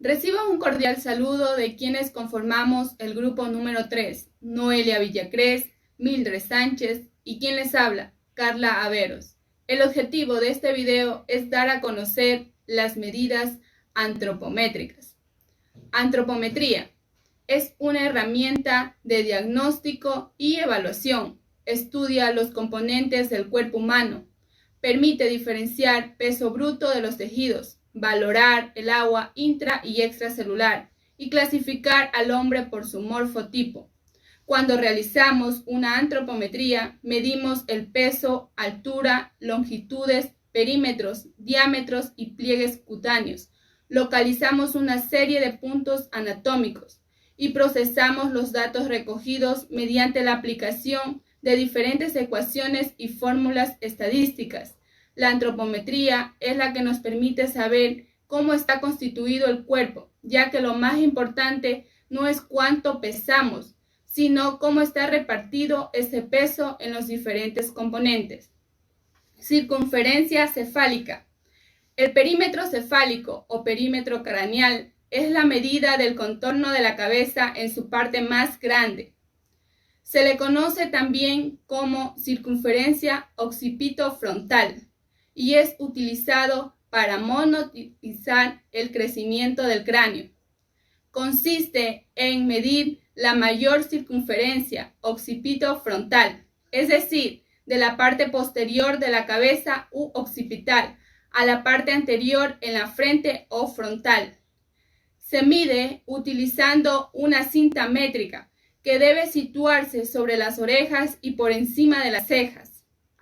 Recibo un cordial saludo de quienes conformamos el grupo número 3, Noelia Villacrés, Mildred Sánchez y quien les habla, Carla Averos. El objetivo de este video es dar a conocer las medidas antropométricas. Antropometría es una herramienta de diagnóstico y evaluación. Estudia los componentes del cuerpo humano. Permite diferenciar peso bruto de los tejidos, valorar el agua intra y extracelular y clasificar al hombre por su morfotipo. Cuando realizamos una antropometría, medimos el peso, altura, longitudes, perímetros, diámetros y pliegues cutáneos. Localizamos una serie de puntos anatómicos y procesamos los datos recogidos mediante la aplicación de diferentes ecuaciones y fórmulas estadísticas. La antropometría es la que nos permite saber cómo está constituido el cuerpo, ya que lo más importante no es cuánto pesamos, sino cómo está repartido ese peso en los diferentes componentes. Circunferencia cefálica. El perímetro cefálico o perímetro craneal es la medida del contorno de la cabeza en su parte más grande. Se le conoce también como circunferencia occipitofrontal y es utilizado para monitorizar el crecimiento del cráneo. Consiste en medir la mayor circunferencia occipitofrontal, es decir, de la parte posterior de la cabeza u occipital a la parte anterior en la frente o frontal. Se mide utilizando una cinta métrica que debe situarse sobre las orejas y por encima de las cejas.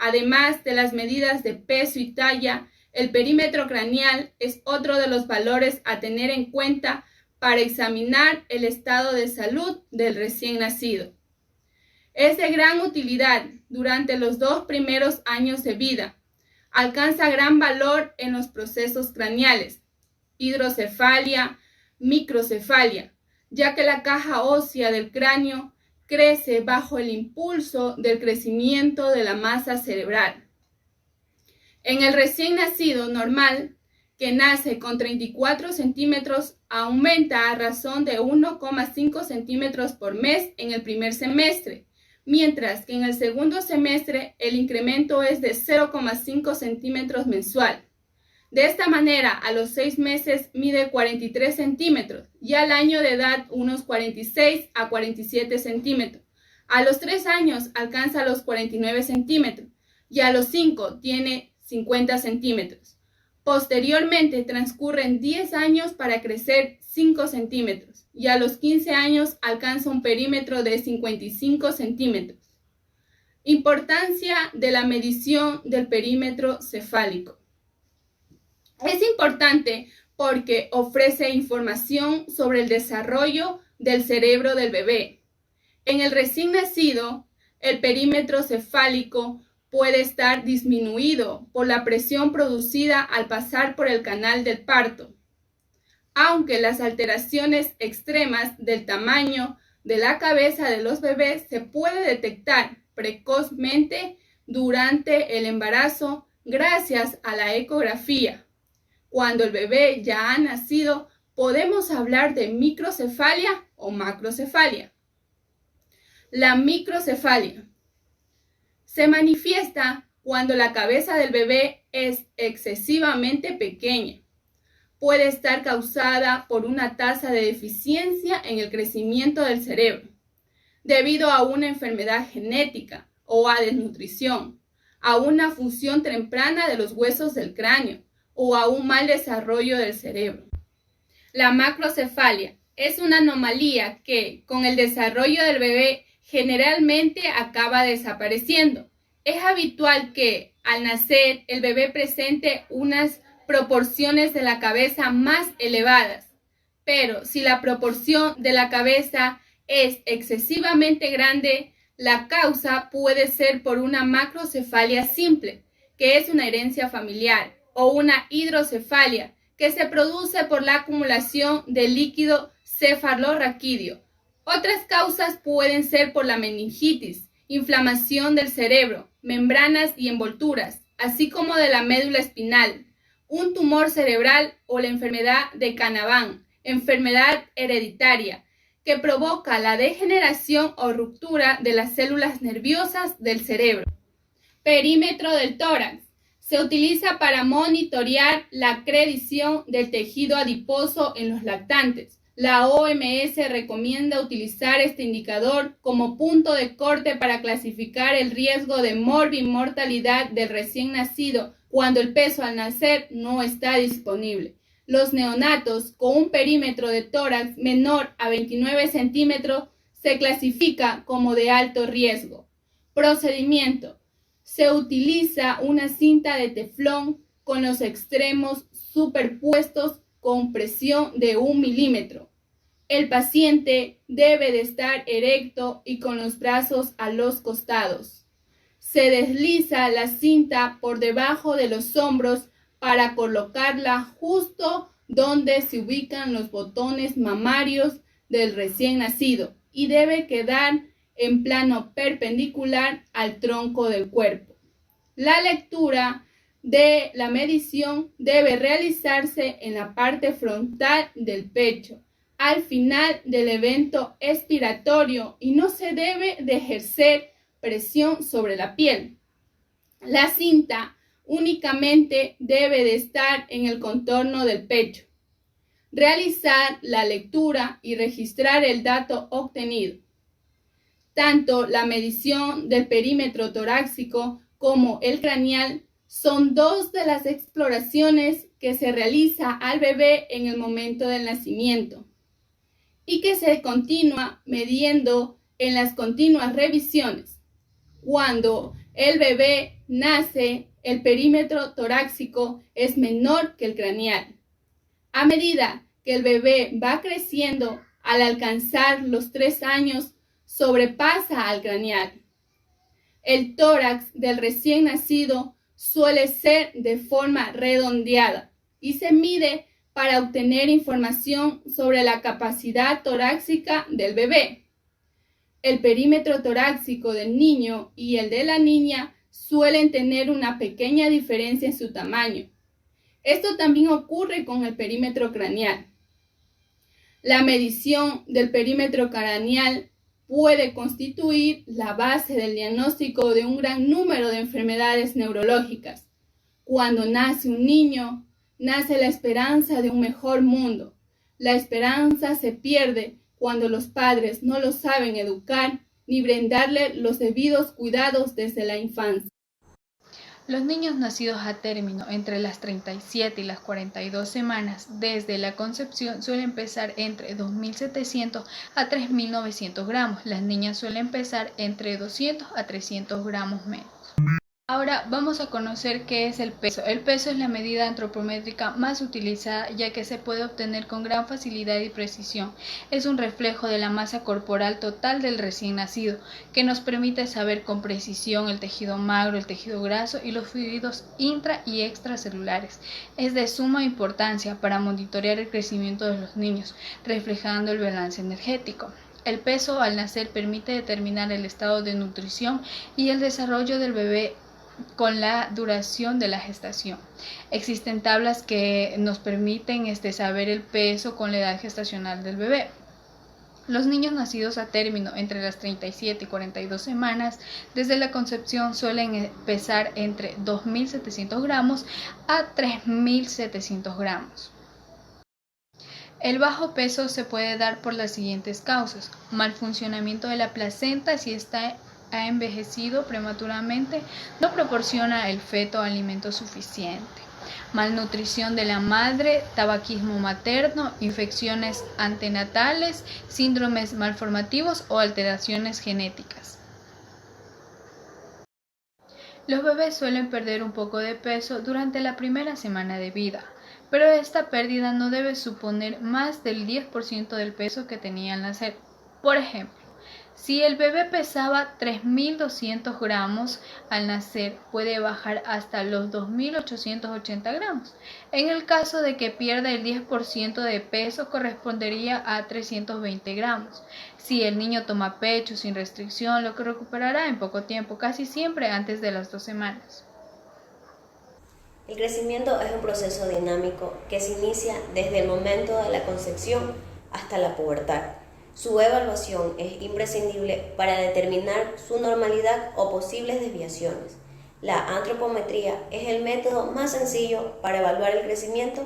Además de las medidas de peso y talla, el perímetro craneal es otro de los valores a tener en cuenta para examinar el estado de salud del recién nacido. Es de gran utilidad durante los 2 primeros años de vida. Alcanza gran valor en los procesos craneales, hidrocefalia, microcefalia, ya que la caja ósea del cráneo crece bajo el impulso del crecimiento de la masa cerebral. En el recién nacido normal, que nace con 34 centímetros, aumenta a razón de 1,5 centímetros por mes en el primer semestre, mientras que en el segundo semestre el incremento es de 0,5 centímetros mensual. De esta manera, a los 6 meses mide 43 centímetros y al año de edad unos 46 a 47 centímetros. A los 3 años alcanza los 49 centímetros y a los 5 tiene 50 centímetros. Posteriormente transcurren 10 años para crecer 5 centímetros y a los 15 años alcanza un perímetro de 55 centímetros. Importancia de la medición del perímetro cefálico. Es importante porque ofrece información sobre el desarrollo del cerebro del bebé. En el recién nacido, el perímetro cefálico puede estar disminuido por la presión producida al pasar por el canal del parto, aunque las alteraciones extremas del tamaño de la cabeza de los bebés se puede detectar precozmente durante el embarazo gracias a la ecografía. Cuando el bebé ya ha nacido, podemos hablar de microcefalia o macrocefalia. La microcefalia se manifiesta cuando la cabeza del bebé es excesivamente pequeña. Puede estar causada por una tasa de deficiencia en el crecimiento del cerebro, debido a una enfermedad genética o a desnutrición, a una fusión temprana de los huesos del cráneo o a un mal desarrollo del cerebro. La macrocefalia es una anomalía que, con el desarrollo del bebé, generalmente acaba desapareciendo. Es habitual que, al nacer, el bebé presente unas proporciones de la cabeza más elevadas, pero si la proporción de la cabeza es excesivamente grande, la causa puede ser por una macrocefalia simple, que es una herencia familiar, o una hidrocefalia, que se produce por la acumulación de líquido cefalorraquídeo. Otras causas pueden ser por la meningitis, inflamación del cerebro, membranas y envolturas, así como de la médula espinal, un tumor cerebral o la enfermedad de Canavan, enfermedad hereditaria que provoca la degeneración o ruptura de las células nerviosas del cerebro. Perímetro del tórax. Se utiliza para monitorear la acreción del tejido adiposo en los lactantes. La OMS recomienda utilizar este indicador como punto de corte para clasificar el riesgo de morbimortalidad del recién nacido cuando el peso al nacer no está disponible. Los neonatos con un perímetro de tórax menor a 29 centímetros se clasifica como de alto riesgo. Procedimiento. Se utiliza una cinta de teflón con los extremos superpuestos con presión de 1 milímetro. El paciente debe de estar erecto y con los brazos a los costados. Se desliza la cinta por debajo de los hombros para colocarla justo donde se ubican los botones mamarios del recién nacido y debe quedar en plano perpendicular al tronco del cuerpo. La lectura de la medición debe realizarse en la parte frontal del pecho, al final del evento expiratorio, y no se debe de ejercer presión sobre la piel. La cinta únicamente debe de estar en el contorno del pecho. Realizar la lectura y registrar el dato obtenido. Tanto la medición del perímetro torácico como el craneal son dos de las exploraciones que se realiza al bebé en el momento del nacimiento y que se continúa midiendo en las continuas revisiones. Cuando el bebé nace, el perímetro torácico es menor que el craneal. A medida que el bebé va creciendo, al alcanzar los 3 años, sobrepasa al craneal. El tórax del recién nacido suele ser de forma redondeada y se mide para obtener información sobre la capacidad torácica del bebé. El perímetro torácico del niño y el de la niña suelen tener una pequeña diferencia en su tamaño. Esto también ocurre con el perímetro craneal. La medición del perímetro craneal puede constituir la base del diagnóstico de un gran número de enfermedades neurológicas. Cuando nace un niño, nace la esperanza de un mejor mundo. La esperanza se pierde cuando los padres no lo saben educar ni brindarle los debidos cuidados desde la infancia. Los niños nacidos a término entre las 37 y las 42 semanas desde la concepción suelen pesar entre 2.700 a 3.900 gramos. Las niñas suelen pesar entre 200 a 300 gramos menos. Ahora vamos a conocer qué es el peso. El peso es la medida antropométrica más utilizada, ya que se puede obtener con gran facilidad y precisión. Es un reflejo de la masa corporal total del recién nacido, que nos permite saber con precisión el tejido magro, el tejido graso y los fluidos intra y extracelulares. Es de suma importancia para monitorear el crecimiento de los niños, reflejando el balance energético. El peso al nacer permite determinar el estado de nutrición y el desarrollo del bebé con la duración de la gestación. Existen tablas que nos permiten saber el peso con la edad gestacional del bebé. Los niños nacidos a término entre las 37 y 42 semanas desde la concepción suelen pesar entre 2.700 gramos a 3.700 gramos. El bajo peso se puede dar por las siguientes causas: mal funcionamiento de la placenta si ha envejecido prematuramente, no proporciona el feto alimento suficiente, malnutrición de la madre, tabaquismo materno, infecciones antenatales, síndromes malformativos o alteraciones genéticas. Los bebés suelen perder un poco de peso durante la primera semana de vida, pero esta pérdida no debe suponer más del 10% del peso que tenía al nacer. Por ejemplo, si el bebé pesaba 3.200 gramos al nacer, puede bajar hasta los 2.880 gramos. En el caso de que pierda el 10% de peso, correspondería a 320 gramos. Si el niño toma pecho sin restricción, lo recuperará en poco tiempo, casi siempre antes de las 2 semanas. El crecimiento es un proceso dinámico que se inicia desde el momento de la concepción hasta la pubertad. Su evaluación es imprescindible para determinar su normalidad o posibles desviaciones. La antropometría es el método más sencillo para evaluar el crecimiento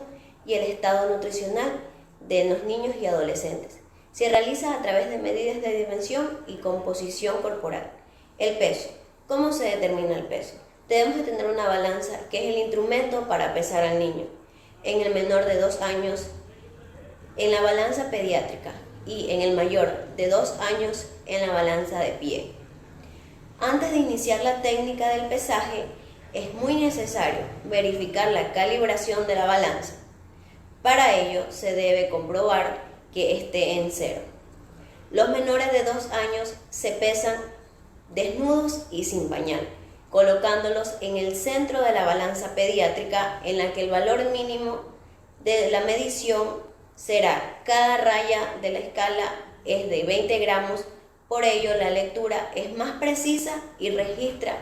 y el estado nutricional de los niños y adolescentes. Se realiza a través de medidas de dimensión y composición corporal. El peso. ¿Cómo se determina el peso? Debemos de tener una balanza que es el instrumento para pesar al niño. En el menor de 2 años, en la balanza pediátrica, y en el mayor de 2 años, en la balanza de pie. Antes de iniciar la técnica del pesaje, es muy necesario verificar la calibración de la balanza. Para ello, se debe comprobar que esté en cero. Los menores de 2 años se pesan desnudos y sin pañal, colocándolos en el centro de la balanza pediátrica, en la que el valor mínimo de la medición será: cada raya de la escala es de 20 gramos, por ello la lectura es más precisa y registra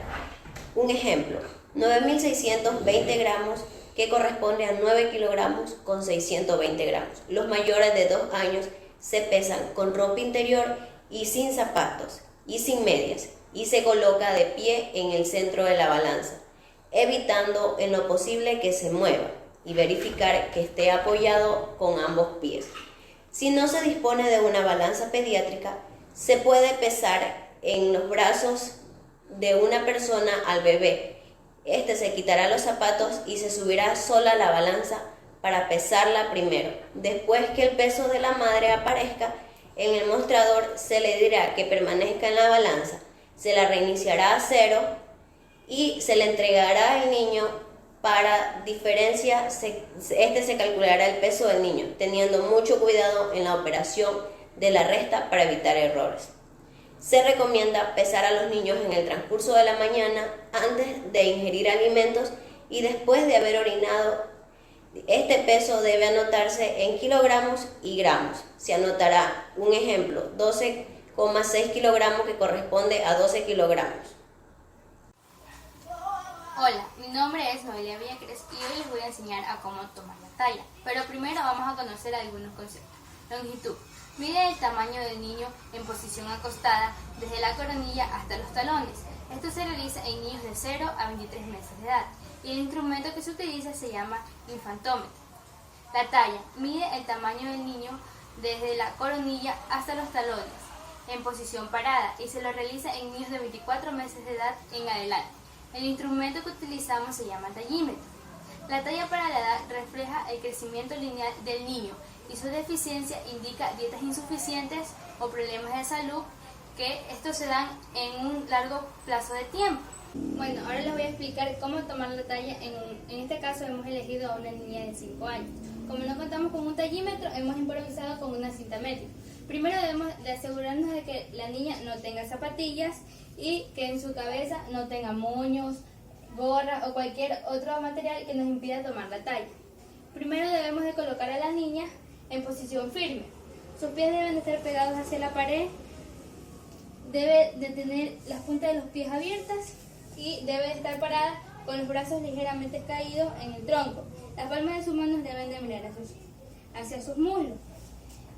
un ejemplo: 9.620 gramos, que corresponde a 9 kilogramos con 620 gramos. Los mayores de 2 años se pesan con ropa interior y sin zapatos y sin medias, y se coloca de pie en el centro de la balanza, evitando en lo posible que se mueva, y verificar que esté apoyado con ambos pies. Si no se dispone de una balanza pediátrica, se puede pesar en los brazos de una persona al bebé. Este se quitará los zapatos y se subirá sola a la balanza para pesarla primero. Después que el peso de la madre aparezca en el mostrador, se le dirá que permanezca en la balanza, se la reiniciará a cero y se le entregará al niño. Para diferencia, se calculará el peso del niño, teniendo mucho cuidado en la operación de la resta para evitar errores. Se recomienda pesar a los niños en el transcurso de la mañana, antes de ingerir alimentos y después de haber orinado. Este peso debe anotarse en kilogramos y gramos. Se anotará, un ejemplo, 12,6 kilogramos, que corresponde a 12 kilogramos. Hola, mi nombre es Noelia Villacrés y hoy les voy a enseñar a cómo tomar la talla. Pero primero vamos a conocer algunos conceptos. Longitud. Mide el tamaño del niño en posición acostada desde la coronilla hasta los talones. Esto se realiza en niños de 0 a 23 meses de edad y el instrumento que se utiliza se llama infantómetro. La talla. Mide el tamaño del niño desde la coronilla hasta los talones en posición parada y se lo realiza en niños de 24 meses de edad en adelante. El instrumento que utilizamos se llama tallímetro. La talla para la edad refleja el crecimiento lineal del niño y su deficiencia indica dietas insuficientes o problemas de salud, que estos se dan en un largo plazo de tiempo. Bueno, ahora les voy a explicar cómo tomar la talla. En este caso hemos elegido a una niña de 5 años. Como no contamos con un tallímetro, hemos improvisado con una cinta métrica. Primero debemos de asegurarnos de que la niña no tenga zapatillas y que en su cabeza no tenga moños, gorra o cualquier otro material que nos impida tomar la talla. Primero debemos de colocar a la niña en posición firme. Sus pies deben de estar pegados hacia la pared, debe de tener las puntas de los pies abiertas y debe de estar parada con los brazos ligeramente caídos en el tronco. Las palmas de sus manos deben de mirar hacia sus muslos.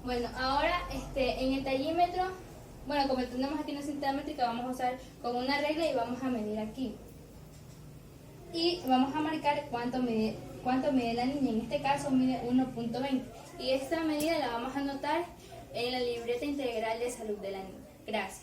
Bueno, ahora en el tallímetro, como tenemos aquí una cinta métrica, vamos a usar con una regla y vamos a medir aquí. Y vamos a marcar cuánto mide la niña. En este caso mide 1.20. Y esta medida la vamos a anotar en la libreta integral de salud de la niña. Gracias.